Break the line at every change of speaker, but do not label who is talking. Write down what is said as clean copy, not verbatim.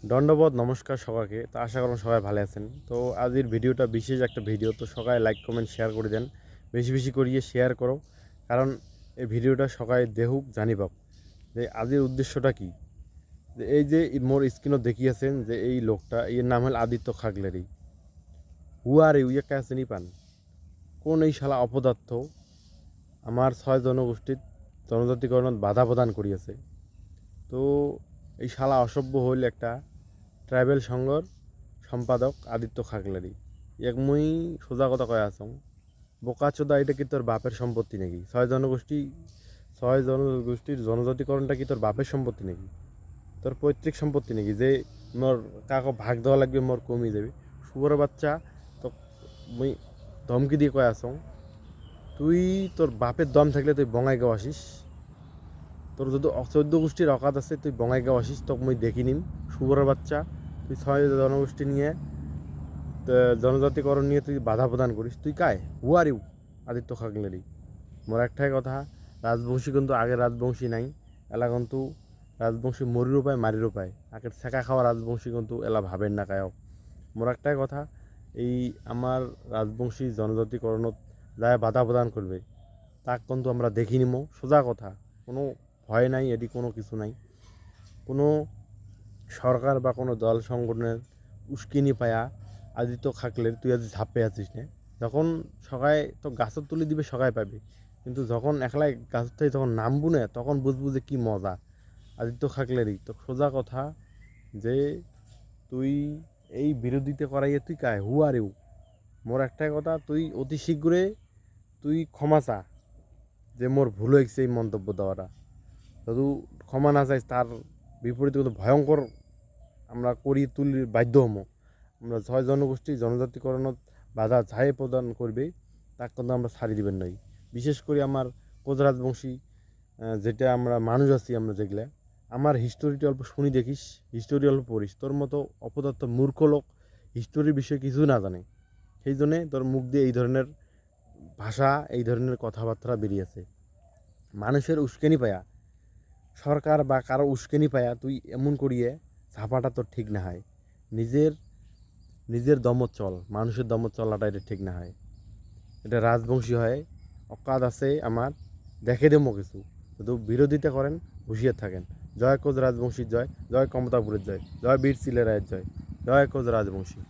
দণ্ডবোধ নমস্কার সবাইকে। তো আশা করুন সবাই ভালো আছেন। তো আজকের ভিডিওটা বিশেষ একটা ভিডিও, তো সবাই লাইক কমেন্ট শেয়ার করে দেন, বেশি বেশি করিয়ে শেয়ার করো, কারণ এই ভিডিওটা সবাই দেখুক জানিবাক যে আজকের উদ্দেশ্যটা কি। যে এই যে মোর স্ক্রিনও দেখিয়েছেন যে এই লোকটা, এর নাম হল আদিত্য খাগলারি। হুয়ার ইউয়ে চিনি পান কোন এই শালা অপদার্থ আমার 6 জনগোষ্ঠীর জনজাতিকরণত বাধা প্রদান করিয়াছে। তো এই শালা অসভ্য হইল একটা ট্রাইবেল সংঘর সম্পাদক আদিত্য খাগলারি। এক মুই সোজা কথা কয়ে আসং, বোকাচোদা, এটা কি তোর বাপের সম্পত্তি নাকি? 6 জনগোষ্ঠীর জনজাতিকরণটা কি তোর বাপের সম্পত্তি নাকি? তোর পৈতৃক সম্পত্তি নাকি যে মোর কাকো ভাগ দেওয়া লাগবে, মোর কমিয়ে যাবে? শুয়োর বাচ্চা, তো মুই ধমকি দিয়ে কয়ে আসং, তুই তোর বাপের দম থাকলে তুই বঙাইগাঁও আসিস। তোর যদি 14 গোষ্ঠীর অকাত আছে, তুই বঙাইগাঁও আসিস, তোকে মুই দেখি নিম। শুয়োরের বাচ্চা, তুই 6 জনগোষ্ঠী নিয়ে জনজাতিকরণ নিয়ে তুই বাধা প্রদান করিস, তুই কায়? হু আর ইউ আদিত্য খাগলারি? মোর একটাই কথা, রাজবংশী কিন্তু আগে রাজবংশী নাই। এলা কিন্তু রাজবংশী মরিরও পায়, মারিরও পায়। আগের ছেঁকা খাওয়া রাজবংশী কিন্তু এলা ভাবেন না কায়ক। মোর একটাই কথা, এই আমার রাজবংশী জনজাতিকরণত যায় বাধা প্রদান করবে, তাক কিন্তু আমরা দেখি নিমো। সোজা কথা, কোনো ভয় নাই, এটি কোনো কিছু নাই। কোনো সরকার বা কোনো দল সংগঠনের উস্কিনি পায়া আদিত্য খাকলের তুই আজ ঝাঁপে আছিস না। যখন সবাই তো গাছত তুলে দিবে, সবাই পাবে, কিন্তু যখন একলাই গাছত থেকে যখন নামবো না, তখন বুঝবো যে কী মজা আদিত্য খাকলেরই। তো সোজা কথা যে তুই এই বিরোধিতা করাইয়ে তুই কায়? হু আর ইউ? মোর একটাই কথা, তুই অতি শীঘ্রে তুই ক্ষমা চা যে মোর ভুল হয়েছে এই মন্তব্য দেওয়াটা। যদি ক্ষমা না চাইস, তার বিপরীতে কিন্তু ভয়ঙ্কর আমরা করি তুলি বাধ্য হমো। আমরা 6 জনগোষ্ঠী জনজাতিকরণত বাধা যাই প্রদান করবে, তাকে কিন্তু আমরা ছাড়ি দিবেন নাই। বিশেষ করে আমার কোচ রাজবংশী, যেটা আমরা মানুষ আছি, আমরা যেগুলা আমার হিস্টোরিটি অল্প শুনি দেখিস, হিস্টোরি অল্প পড়িস। তোর মতো অপদার্থ মূর্খ লোক হিস্টোরির বিষয়ে কিছু না জানে, সেই জন্যে তোর মুখ দিয়ে এই ধরনের ভাষা, এই ধরনের কথাবার্তা বেরিয়েছে। মানুষের উস্কানি পায়া, সরকার বা কারো উস্কানি পায়া তুই এমন করিয়ে ঝাপাটা তোর ঠিক না হয়। নিজের নিজের দমত চল, মানুষের দমত চলাটা এটা ঠিক না হয়। এটা রাজবংশী হয়, অকাদ আছে আমার, দেখে দেবো কিছু। যদি বিরোধিতা করেন, হুঁশিয়ার থাকেন। জয় কোচ রাজবংশীর জয়, জয় কমতাপুরের জয়, জয় বীর সিলেরায়ের জয়, জয় কোচ রাজবংশী।